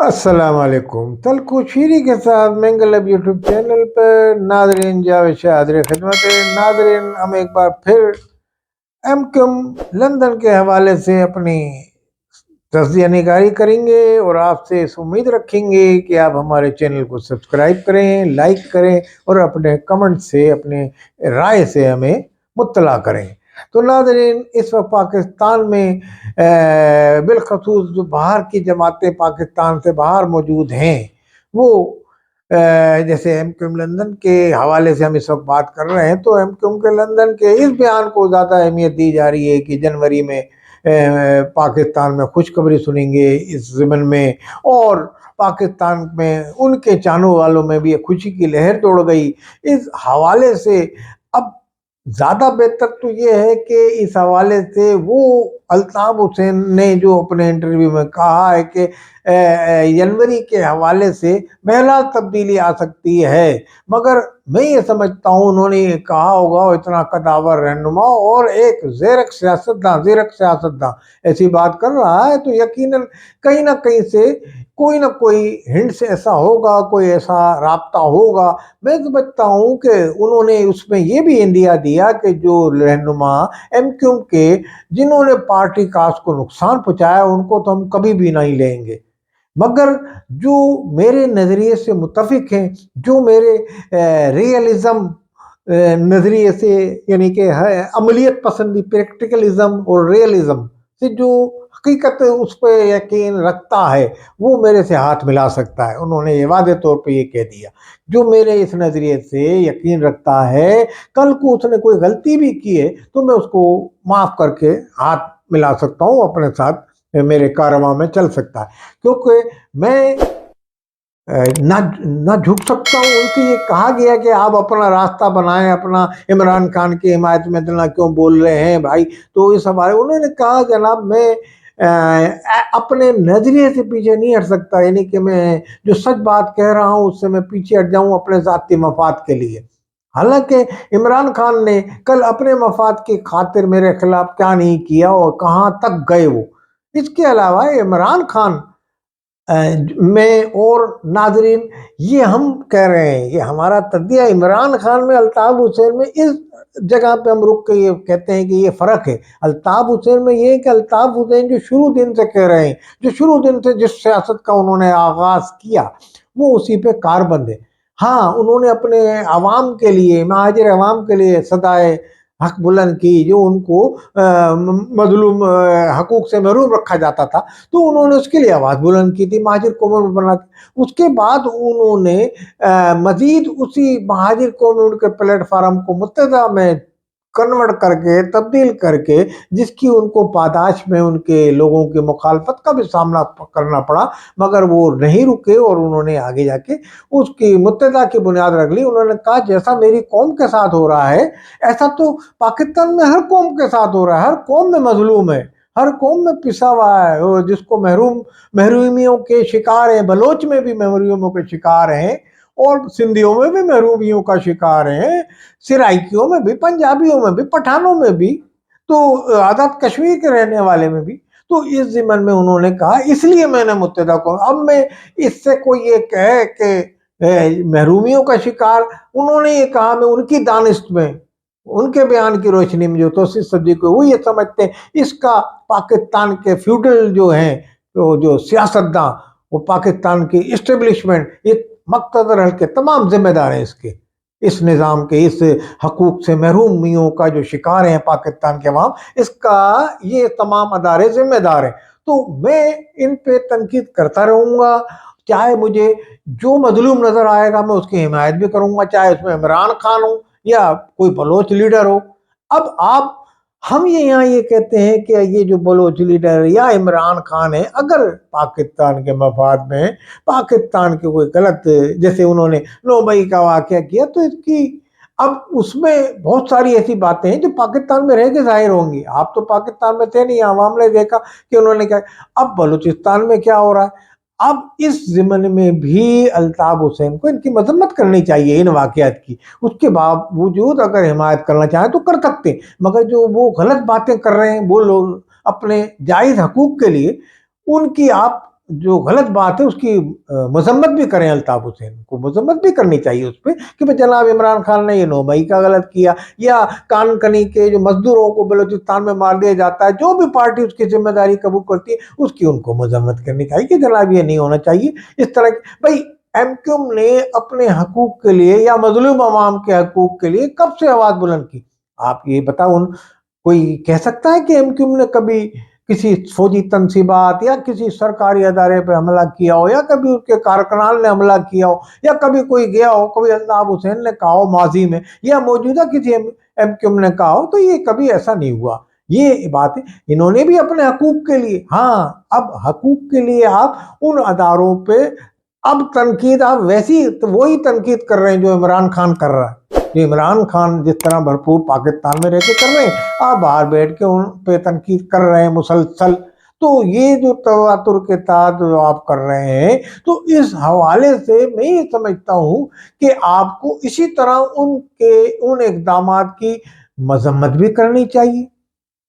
السلام علیکم، تلخو شیری کے ساتھ مینگل یوٹیوب چینل پر ناظرین جاوید شاہ حاضر خدمت ہے۔ ناظرین، ہم ایک بار پھر ایم کیو لندن کے حوالے سے اپنی تجزیہ نگاری کریں گے اور آپ سے اس امید رکھیں گے کہ آپ ہمارے چینل کو سبسکرائب کریں، لائک کریں اور اپنے کمنٹ سے، اپنے رائے سے ہمیں مطلع کریں۔ تو ناظرین، اس وقت پاکستان میں بالخصوص جو باہر کی جماعتیں پاکستان سے باہر موجود ہیں، وہ جیسے ایم کیو لندن کے حوالے سے ہم اس وقت بات کر رہے ہیں، تو ایم کیو کے لندن کے اس بیان کو زیادہ اہمیت دی جا رہی ہے کہ جنوری میں پاکستان میں خوشخبری سنیں گے اس ضمن میں، اور پاکستان میں ان کے چاہنے والوں میں بھی خوشی کی لہر دوڑ گئی۔ اس حوالے سے اب زیادہ بہتر تو یہ ہے کہ اس حوالے سے وہ الطاف حسین نے جو اپنے انٹرویو میں کہا ہے کہ جنوری کے حوالے سے محض تبدیلی آ سکتی ہے، مگر میں یہ سمجھتا ہوں انہوں نے یہ کہا ہوگا، اتنا قداور رہنما اور ایک زیرک سیاستداں ایسی بات کر رہا ہے تو یقیناً کہیں نہ کہیں سے کوئی نہ کوئی ہنٹس ایسا ہوگا، کوئی ایسا رابطہ ہوگا۔ میں سمجھتا ہوں کہ انہوں نے اس میں یہ بھی اندیا دیا کہ جو رہنما ایم کیو کے جنہوں نے پارٹی کاس کو نقصان پہنچایا ان کو تو ہم کبھی بھی نہیں لیں گے، مگر جو میرے نظریے سے متفق ہیں، جو میرے ریئلزم نظریے سے، یعنی کہ عملیت پسندی، پریکٹیکلزم اور ریئلزم سے جو حقیقت اس پہ یقین رکھتا ہے وہ میرے سے ہاتھ ملا سکتا ہے۔ انہوں نے یہ واضح طور پہ یہ کہہ دیا، جو میرے اس نظریے سے یقین رکھتا ہے کل کو اس نے کوئی غلطی بھی کی ہے تو میں اس کو معاف کر کے ہاتھ ملا سکتا ہوں، اپنے ساتھ میرے کارواں میں چل سکتا ہے، کیونکہ میں نہ جھک سکتا ہوں۔ ان سے یہ کہا گیا کہ آپ اپنا راستہ بنائیں، اپنا عمران خان کی حمایت میں اتنا کیوں بول رہے ہیں بھائی؟ تو اس ہمارے انہوں نے کہا جناب میں اپنے نظریے سے پیچھے نہیں ہٹ سکتا، یعنی کہ میں جو سچ بات کہہ رہا ہوں اس سے میں پیچھے ہٹ جاؤں اپنے ذاتی مفاد کے لیے۔ حالانکہ عمران خان نے کل اپنے مفاد کی خاطر میرے خلاف کیا نہیں کیا اور کہاں تک گئے وہ۔ اس کے علاوہ عمران خان میں اور ناظرین یہ ہم کہہ رہے ہیں، یہ ہمارا تجزیہ عمران خان میں الطاف حسین میں اس جگہ پہ ہم رک کے یہ کہتے ہیں کہ یہ فرق ہے۔ الطاف حسین میں یہ ہے کہ الطاف حسین جو شروع دن سے کہہ رہے ہیں، جو شروع دن سے جس سیاست کا انہوں نے آغاز کیا وہ اسی پہ کاربند ہے۔ ہاں، انہوں نے اپنے عوام کے لیے، مہاجر عوام کے لیے صدائے حق بلند کی، جو ان کو مظلوم حقوق سے محروم رکھا جاتا تھا، تو انہوں نے اس کے لیے آواز بلند کی تھی، مہاجر قوموں میں بنا کے۔ اس کے بعد انہوں نے مزید اسی مہاجر قوموں کے پلیٹ فارم کو متحدہ میں کنورٹ کر کے، تبدیل کر کے، جس کی ان کو پاداش میں ان کے لوگوں کی مخالفت کا بھی سامنا کرنا پڑا، مگر وہ نہیں رکے اور انہوں نے آگے جا کے اس کی متحدہ کی بنیاد رکھ لی۔ انہوں نے کہا جیسا میری قوم کے ساتھ ہو رہا ہے ایسا تو پاکستان میں ہر قوم کے ساتھ ہو رہا ہے، ہر قوم میں مظلوم ہے، ہر قوم میں پسا ہوا ہے، اور جس کو محرومیوں کے شکار ہیں، بلوچ میں بھی محرومیوں کے شکار ہیں، اور سندھیوں میں بھی محرومیوں کا شکار ہیں، سرائکیوں میں بھی، پنجابیوں میں بھی، پٹھانوں میں بھی، تو آزاد کشمیر کے رہنے والے میں بھی۔ تو اس ضمن میں انہوں نے کہا اس لیے میں نے متحدہ کو، اب میں اس سے کوئی یہ کہے کہ محرومیوں کا شکار، انہوں نے یہ کہا میں ان کی دانست میں، ان کے بیان کی روشنی میں جو توسیع سبزی کو وہ یہ سمجھتے ہیں اس کا پاکستان کے فیوڈل جو ہیں، جو سیاستداں، وہ پاکستان کی اسٹیبلشمنٹ، یہ مقتدر حلقے تمام ذمہ دار ہیں اس نظام کے، اس حقوق سے محرومیوں کا جو شکار ہیں پاکستان کے عوام، اس کا یہ تمام ادارے ذمہ دار ہیں۔ تو میں ان پہ تنقید کرتا رہوں گا، چاہے مجھے جو مظلوم نظر آئے گا میں اس کی حمایت بھی کروں گا، چاہے اس میں عمران خان ہو یا کوئی بلوچ لیڈر ہو۔ اب ہم یہاں یہ کہتے ہیں کہ یہ جو بلوچ لیڈر یا عمران خان ہے، اگر پاکستان کے مفاد میں پاکستان کے کوئی غلط، جیسے انہوں نے 9 مئی کا واقعہ کیا، تو اس کی اب اس میں بہت ساری ایسی باتیں ہیں جو پاکستان میں رہ کے ظاہر ہوں گی۔ آپ تو پاکستان میں تھے نہیں، عوام نے دیکھا کہ انہوں نے کیا۔ اب بلوچستان میں کیا ہو رہا ہے، اب اس ضمن میں بھی الطاف حسین کو ان کی مذمت کرنی چاہیے، ان واقعات کی۔ اس کے باوجود اگر حمایت کرنا چاہیں تو کر سکتے ہیں، مگر جو وہ غلط باتیں کر رہے ہیں وہ لوگ اپنے جائز حقوق کے لیے، ان کی آپ جو غلط بات ہے اس کی مذمت بھی کریں، الطاف حسین کو مذمت بھی کرنی چاہیے اس پہ کہ بھئی جناب عمران خان نے یہ 9 مئی کا غلط کیا، یا کان کنی کے جو مزدوروں کو بلوچستان میں مار دیا جاتا ہے، جو بھی پارٹی اس کی ذمہ داری قبول کرتی ہے اس کی ان کو مذمت کرنی چاہیے کہ جناب یہ نہیں ہونا چاہیے اس طرح کی۔ بھئی ایم کیو ایم نے اپنے حقوق کے لیے یا مظلوم عوام کے حقوق کے لیے کب سے آواز بلند کی؟ آپ یہ بتاؤ، کوئی کہہ سکتا ہے کہ ایم کیو ایم نے کبھی کسی فوجی تنصیبات یا کسی سرکاری ادارے پہ حملہ کیا ہو، یا کبھی اس کے کارکنان نے حملہ کیا ہو، یا کبھی کوئی گیا ہو، کبھی الطاف حسین نے کہا ہو ماضی میں، یا موجودہ کسی ایم کیو ایم نے کہا ہو؟ تو یہ کبھی ایسا نہیں ہوا۔ یہ بات ہے، انہوں نے بھی اپنے حقوق کے لیے، ہاں اب حقوق کے لیے آپ ان اداروں پہ اب تنقید آپ ویسی وہی تنقید کر رہے ہیں جو عمران خان کر رہا ہے، جو عمران خان جس طرح بھرپور پاکستان میں رہ کے کر رہے ہیں، آپ باہر بیٹھ کے ان پہ تنقید کر رہے ہیں مسلسل۔ تو یہ جو تواتر کے تحت جو آپ کر رہے ہیں، تو اس حوالے سے میں یہ سمجھتا ہوں کہ آپ کو اسی طرح ان اقدامات کی مذمت بھی کرنی چاہیے۔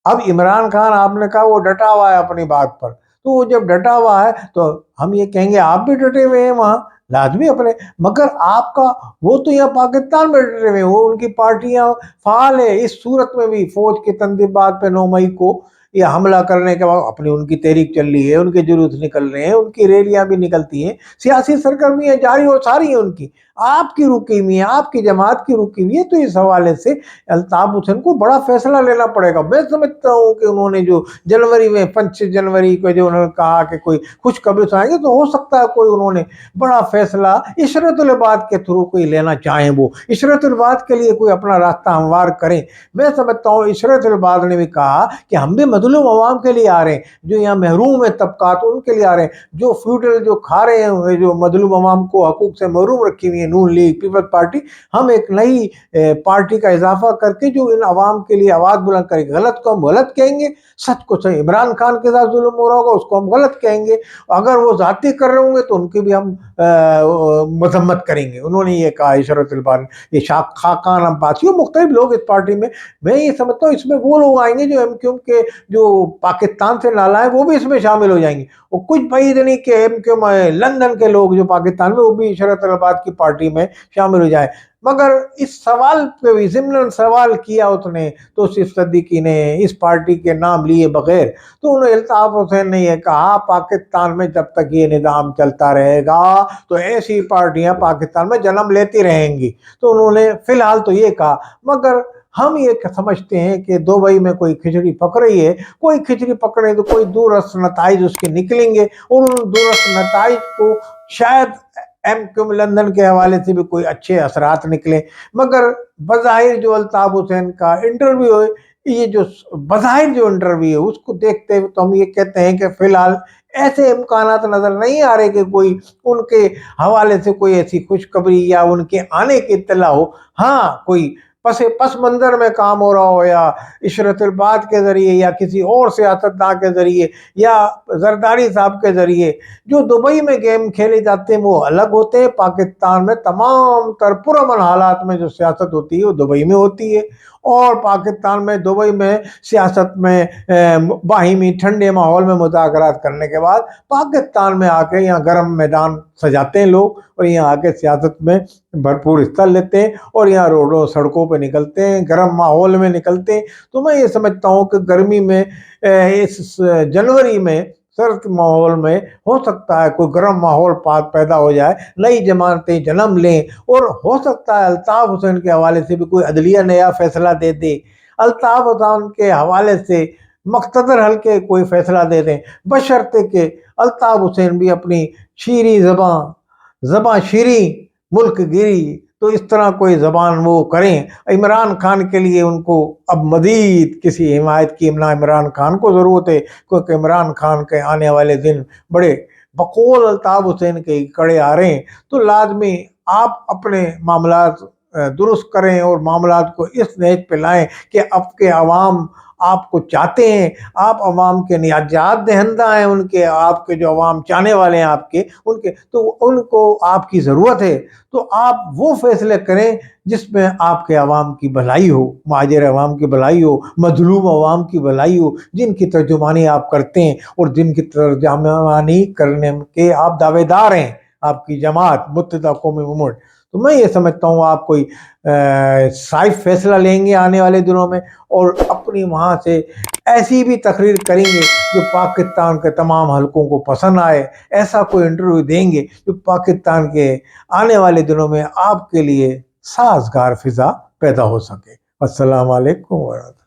اب عمران خان آپ نے کہا وہ ڈٹا ہوا ہے اپنی بات پر، تو وہ جب ڈٹا ہوا ہے تو ہم یہ کہیں گے آپ بھی ڈٹے ہوئے ہیں وہاں لازمی اپنے، مگر آپ کا وہ تو یہاں پاکستان میں ڈٹے ہوئے ہیں، وہ ان کی پارٹیاں فعال ہے، اس صورت میں بھی فوج کے تنصیبات پہ 9 مئی کو یہ حملہ کرنے کے بعد اپنی ان کی تحریک چل رہی ہے، ان کے جلوس نکل رہے ہیں، ان کی ریلیاں بھی نکلتی ہیں، سیاسی سرگرمیاں جاری اور ساری ہیں ان کی، آپ کی رکی ہوئی ہیں، آپ کی جماعت کی رکی ہوئی ہے۔ تو اس حوالے سے الطاف حسین کو بڑا فیصلہ لینا پڑے گا۔ میں سمجھتا ہوں کہ انہوں نے جو جنوری میں 25 جنوری کو جو انہوں نے کہا کہ کوئی خوشخبری سنائیں گے، تو ہو سکتا ہے کوئی انہوں نے بڑا فیصلہ عشرت العباد کے تھرو کوئی لینا چاہیں، وہ عشرت العباد کے لیے کوئی اپنا راستہ ہموار کریں۔ میں سمجھتا ہوں عشرت العباد نے بھی کہا کہ ہم بھی مظلوم عوام کے لیے آ رہے ہیں، جو یہاں محروم ہے طبقات ان کے لیے آ رہے ہیں، جو فیوڈل جو کھا رہے ہیں، جو مظلوم عوام کو حقوق سے محروم رکھی ہوئی ہے نون لیگ پیپلز پارٹی، ہم ایک نئی پارٹی کا اضافہ کر کے جو ان عوام کے لیے آواز بلند کرے گی، غلط کو ہم غلط کہیں گے، سچ کو صحیح، عمران خان کے ساتھ ظلم ہو رہا ہوگا اس کو ہم غلط کہیں گے، اگر وہ ذاتی کر رہے ہوں گے تو ان کی بھی ہم مذمت کریں گے۔ انہوں نے یہ کہا عشرت البان، یہ خاقان عباسی اور مختلف لوگ اس پارٹی میں یہ سمجھتا ہوں اس میں وہ لوگ آئیں گے جو ایم کیو ایم کے جو پاکستان سے نالا ہے وہ بھی اس میں شامل ہو جائیں گے، اور کچھ بعید نہیں کہ ایم کیو ایم لندن کے لوگ جو پاکستان میں وہ بھی عشرت العباد کی پارٹی میں شامل ہو جائے۔ مگر اس سوال پہ بھی ضمن سوال کیا اس نے توصیف صدیقی نے اس پارٹی کے نام لیے بغیر، تو انہوں الطاف حسین نے یہ کہا پاکستان میں جب تک یہ نظام چلتا رہے گا تو ایسی پارٹیاں پاکستان میں جنم لیتی رہیں گی۔ تو انہوں نے فی الحال تو یہ کہا، مگر ہم یہ سمجھتے ہیں کہ دبئی میں کوئی کھچڑی پک رہی ہے، کوئی کھچڑی پکڑے تو کوئی دورس نتائج اس کے نکلیں گے، اور ان دورس نتائج کو شاید ایم کیو ایم لندن کے حوالے سے بھی کوئی اچھے اثرات نکلے۔ مگر بظاہر جو الطاف حسین کا انٹرویو ہے، یہ جو بظاہر جو انٹرویو ہے اس کو دیکھتے ہوئے تو ہم یہ کہتے ہیں کہ فی الحال ایسے امکانات نظر نہیں آ رہے کہ کوئی ان کے حوالے سے کوئی ایسی خوشخبری یا ان کے آنے کی اطلاع ہو۔ ہاں کوئی پس منظر میں کام ہو رہا ہو، یا عشرت العباد کے ذریعے یا کسی اور سیاستداں کے ذریعے یا زرداری صاحب کے ذریعے، جو دبئی میں گیم کھیلے جاتے ہیں وہ الگ ہوتے ہیں، پاکستان میں تمام تر پرامن حالات میں جو سیاست ہوتی ہے وہ دبئی میں ہوتی ہے، اور پاکستان میں دبئی میں سیاست میں باہمی ٹھنڈے ماحول میں مذاکرات کرنے کے بعد پاکستان میں آ کے یہاں گرم میدان سجاتے ہیں لوگ، اور یہاں آ کے سیاست میں بھرپور حصہ لیتے ہیں، اور یہاں روڈوں سڑکوں پہ نکلتے ہیں، گرم ماحول میں نکلتے ہیں۔ تو میں یہ سمجھتا ہوں کہ گرمی میں اس جنوری میں سرد ماحول میں ہو سکتا ہے کوئی گرم ماحول پیدا ہو جائے، نئی جماعتیں جنم لیں، اور ہو سکتا ہے الطاف حسین کے حوالے سے بھی کوئی عدلیہ نیا فیصلہ دے دے، الطاف حسین کے حوالے سے مقتدر حلقے کوئی فیصلہ دے دیں، بشرطے کہ الطاف حسین بھی اپنی شیریں زباں شیریں ملک گیری، تو اس طرح کوئی زبان وہ کریں۔ عمران خان کے لیے ان کو اب مزید کسی حمایت کی نہ عمران خان کو ضرورت ہے، کیونکہ عمران خان کے آنے والے دن بڑے بقول الطاف حسین کے کڑے آ رہے ہیں، تو لازمی آپ اپنے معاملات درست کریں اور معاملات کو اس نہج پہ لائیں کہ اب کے عوام آپ کو چاہتے ہیں، آپ عوام کے نجات دہندہ ہیں، ان کے آپ کے جو عوام چاہنے والے ہیں آپ کے، ان کے تو ان کو آپ کی ضرورت ہے، تو آپ وہ فیصلے کریں جس میں آپ کے عوام کی بھلائی ہو، مہاجر عوام کی بھلائی ہو، مظلوم عوام کی بھلائی ہو، جن کی ترجمانی آپ کرتے ہیں اور جن کی ترجمانی کرنے کے آپ دعوے دار ہیں، آپ کی جماعت متحدہ قوم مموج۔ تو میں یہ سمجھتا ہوں آپ کوئی صائب فیصلہ لیں گے آنے والے دنوں میں، اور اپنی وہاں سے ایسی بھی تقریر کریں گے جو پاکستان کے تمام حلقوں کو پسند آئے، ایسا کوئی انٹرویو دیں گے جو پاکستان کے آنے والے دنوں میں آپ کے لیے سازگار فضا پیدا ہو سکے۔ السلام علیکم ورحمۃ اللہ۔